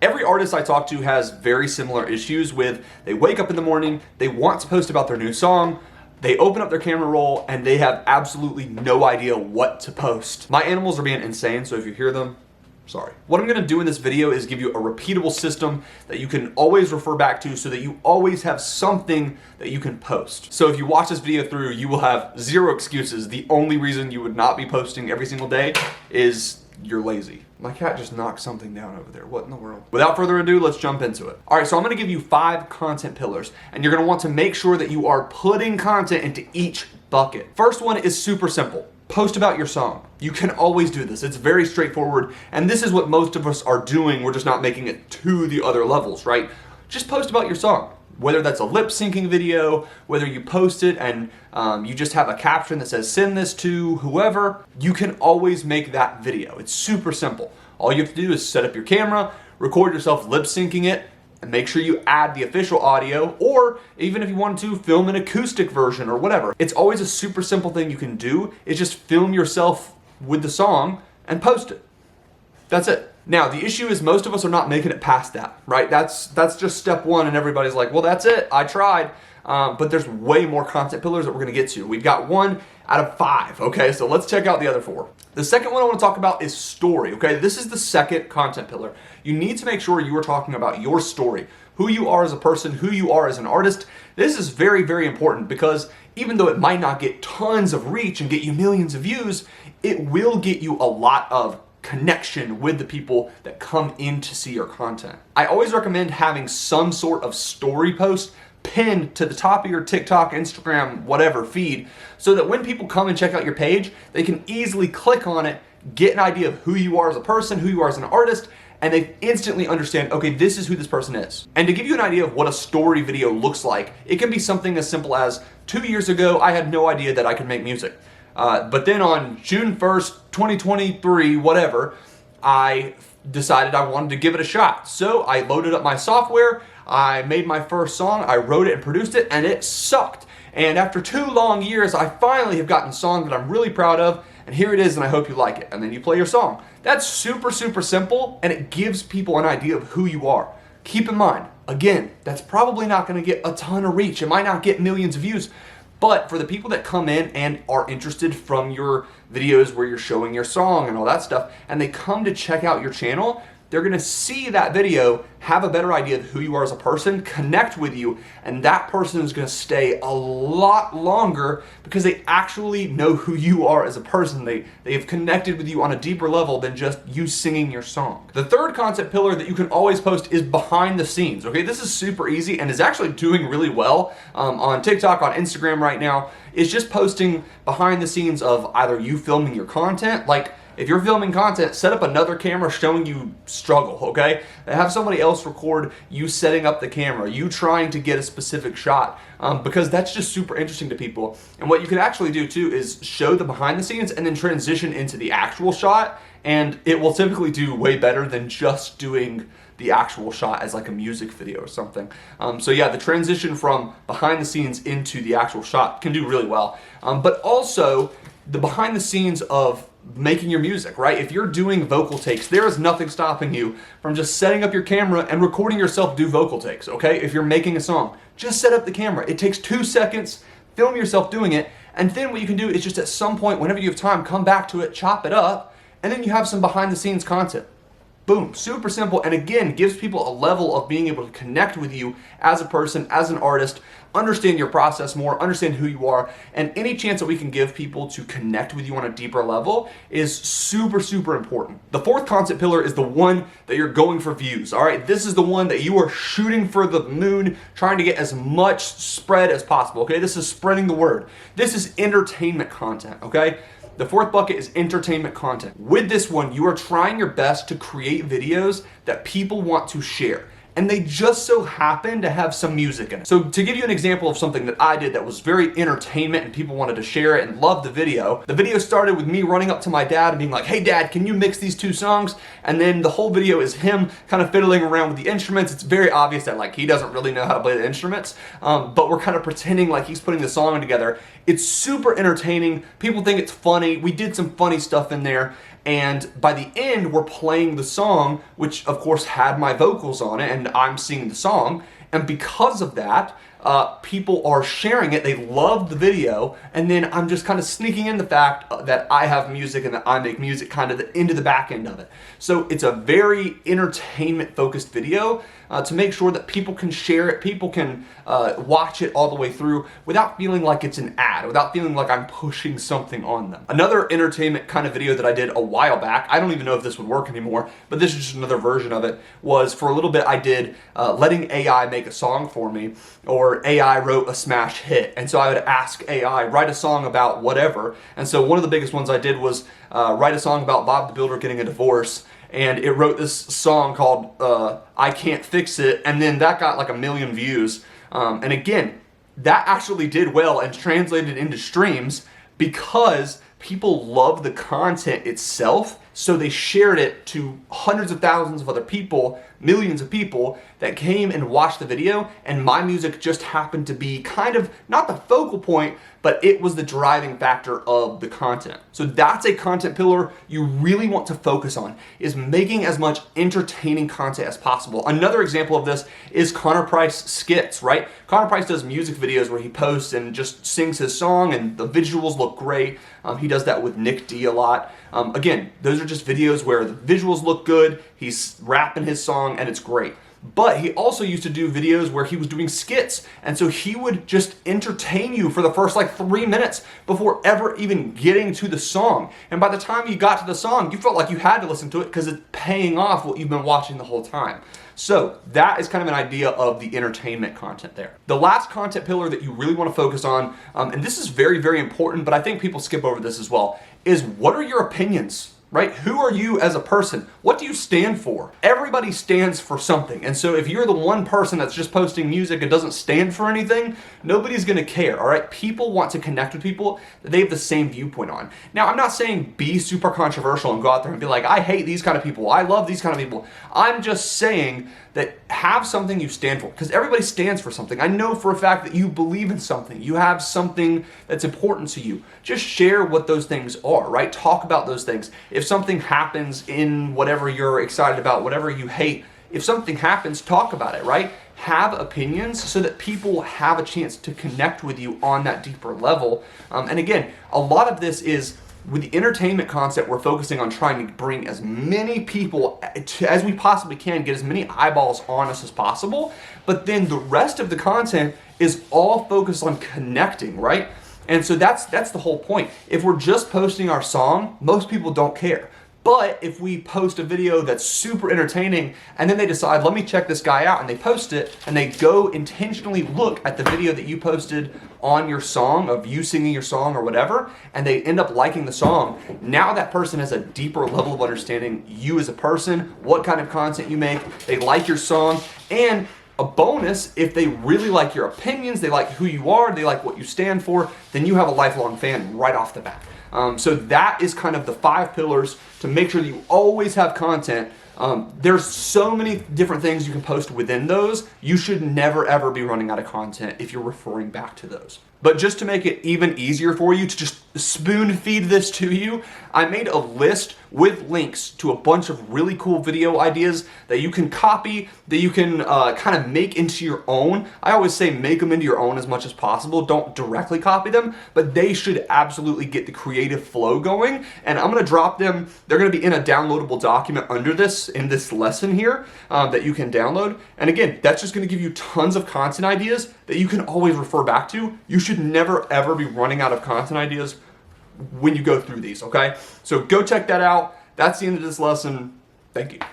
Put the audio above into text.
Every artist I talk to has very similar issues with they wake up in the morning, they want to post about their new song, they open up their camera roll, and they have absolutely no idea what to post. My animals are being insane, so if you hear them, sorry. What I'm gonna do in this video is give you a repeatable system that you can always refer back to so that you always have something that you can post. So if you watch this video through, you will have zero excuses. The only reason you would not be posting every single day is you're lazy. My cat just knocked something down over there. What in the world? Without further ado, let's jump into it. All right, so I'm gonna give you 5 content pillars, and you're gonna want to make sure that you are putting content into each bucket. First one is super simple. Post about your song. You can always do this. It's very straightforward, and this is what most of us are doing. We're just not making it to the other levels, right? Just post about your song. Whether that's a lip syncing video, whether you post it and you just have a caption that says send this to whoever, you can always make that video. It's super simple. All you have to do is set up your camera, record yourself lip syncing it, and make sure you add the official audio, or even if you want to, film an acoustic version or whatever. It's always a super simple thing you can do, is just film yourself with the song and post it. That's it. Now, the issue is most of us are not making it past that, right? That's just step one, and everybody's like, well, that's it, I tried. But there's way more content pillars that we're gonna get to. We've got 1 out of 5, okay? So let's check out the other 4. The second one I wanna talk about is story, okay? This is the second content pillar. You need to make sure you are talking about your story, who you are as a person, who you are as an artist. This is very, very important because even though it might not get tons of reach and get you millions of views, it will get you a lot of connection with the people that come in to see your content. I always recommend having some sort of story post pinned to the top of your TikTok, Instagram, whatever feed, so that when people come and check out your page, they can easily click on it, get an idea of who you are as a person, who you are as an artist, and they instantly understand, okay, this is who this person is. And to give you an idea of what a story video looks like, it can be something as simple as 2 years ago, I had no idea that I could make music. But then on June 1st, 2023, whatever, I decided I wanted to give it a shot. So I loaded up my software, I made my first song, I wrote it and produced it, and it sucked. And after 2 long years, I finally have gotten a song that I'm really proud of, and here it is, and I hope you like it. And then you play your song. That's super, super simple, and it gives people an idea of who you are. Keep in mind, again, that's probably not gonna get a ton of reach. It might not get millions of views, but for the people that come in and are interested from your videos where you're showing your song and all that stuff, and they come to check out your channel, they're gonna see that video, have a better idea of who you are as a person, connect with you, and that person is gonna stay a lot longer because they actually know who you are as a person. They have connected with you on a deeper level than just you singing your song. The third concept pillar that you can always post is behind the scenes, okay? This is super easy and is actually doing really well on TikTok, on Instagram right now. It's just posting behind the scenes of either you filming your content, like if you're filming content, set up another camera showing you struggle, okay? Have somebody else record you setting up the camera, you trying to get a specific shot, because that's just super interesting to people. And what you can actually do too is show the behind the scenes and then transition into the actual shot, and it will typically do way better than just doing the actual shot as like a music video or something. So yeah, the transition from behind the scenes into the actual shot can do really well. But also the behind the scenes of making your music, right? If you're doing vocal takes, there is nothing stopping you from just setting up your camera and recording yourself do vocal takes, okay? If you're making a song, just set up the camera. It takes 2 seconds, film yourself doing it, and then what you can do is just at some point, whenever you have time, come back to it, chop it up, and then you have some behind the scenes content. Boom, super simple, and again, gives people a level of being able to connect with you as a person, as an artist, understand your process more, understand who you are, and any chance that we can give people to connect with you on a deeper level is super, super important. The fourth concept pillar is the one that you're going for views, all right? This is the one that you are shooting for the moon, trying to get as much spread as possible, okay? This is spreading the word. This is entertainment content, okay? The fourth bucket is entertainment content. With this one, you are trying your best to create videos that people want to share. and they just so happen to have some music in it. So to give you an example of something that I did that was very entertainment and people wanted to share it and loved the video started with me running up to my dad and being like, hey dad, can you mix these two songs? And then the whole video is him kind of fiddling around with the instruments. It's very obvious that like he doesn't really know how to play the instruments, but we're kind of pretending like he's putting the song together. It's super entertaining. People think it's funny. We did some funny stuff in there. And by the end, we're playing the song, which of course had my vocals on it, and I'm singing the song. And because of that, people are sharing it. They love the video, and then I'm just kind of sneaking in the fact that I have music and that I make music kind of into the back end of it. So it's a very entertainment focused video to make sure that people can share it, people can watch it all the way through without feeling like it's an ad, without feeling like I'm pushing something on them. Another entertainment kind of video that I did a while back, I don't even know if this would work anymore, but this is just another version of it, was for a little bit I did letting AI make a song for me, or AI wrote a smash hit. And so I would ask AI, write a song about whatever. And so one of the biggest ones I did was write a song about Bob the Builder getting a divorce. And it wrote this song called I Can't Fix It. And then that got like 1 million views. And again, that actually did well and translated into streams because people love the content itself. So they shared it to hundreds of thousands of other people, millions of people that came and watched the video, and my music just happened to be kind of not the focal point, but it was the driving factor of the content. So that's a content pillar you really want to focus on, is making as much entertaining content as possible. Another example of this is Connor Price skits, right? Connor Price does music videos where he posts and just sings his song and the visuals look great. He does that with Nick D a lot. Again, those are just videos where the visuals look good, he's rapping his song, and it's great. But he also used to do videos where he was doing skits, and so he would just entertain you for the first like 3 minutes before ever even getting to the song. And by the time you got to the song, you felt like you had to listen to it because it's paying off what you've been watching the whole time. So that is kind of an idea of the entertainment content there. The last content pillar that you really want to focus on, and this is very, very important, but I think people skip over this as well, is what are your opinions? Right? Who are you as a person? What do you stand for? Everybody stands for something. And so if you're the one person that's just posting music and doesn't stand for anything, nobody's gonna care, all right? People want to connect with people that they have the same viewpoint on. Now, I'm not saying be super controversial and go out there and be like, I hate these kind of people, I love these kind of people. I'm just saying that have something you stand for, because everybody stands for something. I know for a fact that you believe in something. You have something that's important to you. Just share what those things are, right? Talk about those things. If something happens in whatever you're excited about, whatever you hate, if something happens, talk about it, right? Have opinions so that people have a chance to connect with you on that deeper level. And again, a lot of this is with the entertainment concept, we're focusing on trying to bring as many people as we possibly can, get as many eyeballs on us as possible. But then the rest of the content is all focused on connecting, right? And so that's the whole point. If we're just posting our song, most people don't care. But if we post a video that's super entertaining and then they decide, let me check this guy out, and they post it and they go intentionally look at the video that you posted on your song, of you singing your song or whatever, and they end up liking the song, now that person has a deeper level of understanding you as a person, what kind of content you make, they like your song, and a bonus, if they really like your opinions, they like who you are, they like what you stand for, then you have a lifelong fan right off the bat. So that is kind of the 5 pillars to make sure that you always have content. There's so many different things you can post within those. You should never ever be running out of content if you're referring back to those. But just to make it even easier for you to just spoon feed this to you, I made a list with links to a bunch of really cool video ideas that you can copy, that you can kind of make into your own. I always say make them into your own as much as possible. Don't directly copy them, but they should absolutely get the creative flow going. And I'm gonna drop them. They're gonna be in a downloadable document under this, in this lesson here, that you can download. And again, that's just gonna give you tons of content ideas that you can always refer back to. You should never ever be running out of content ideas when you go through these, okay? So go check that out. That's the end of this lesson. Thank you.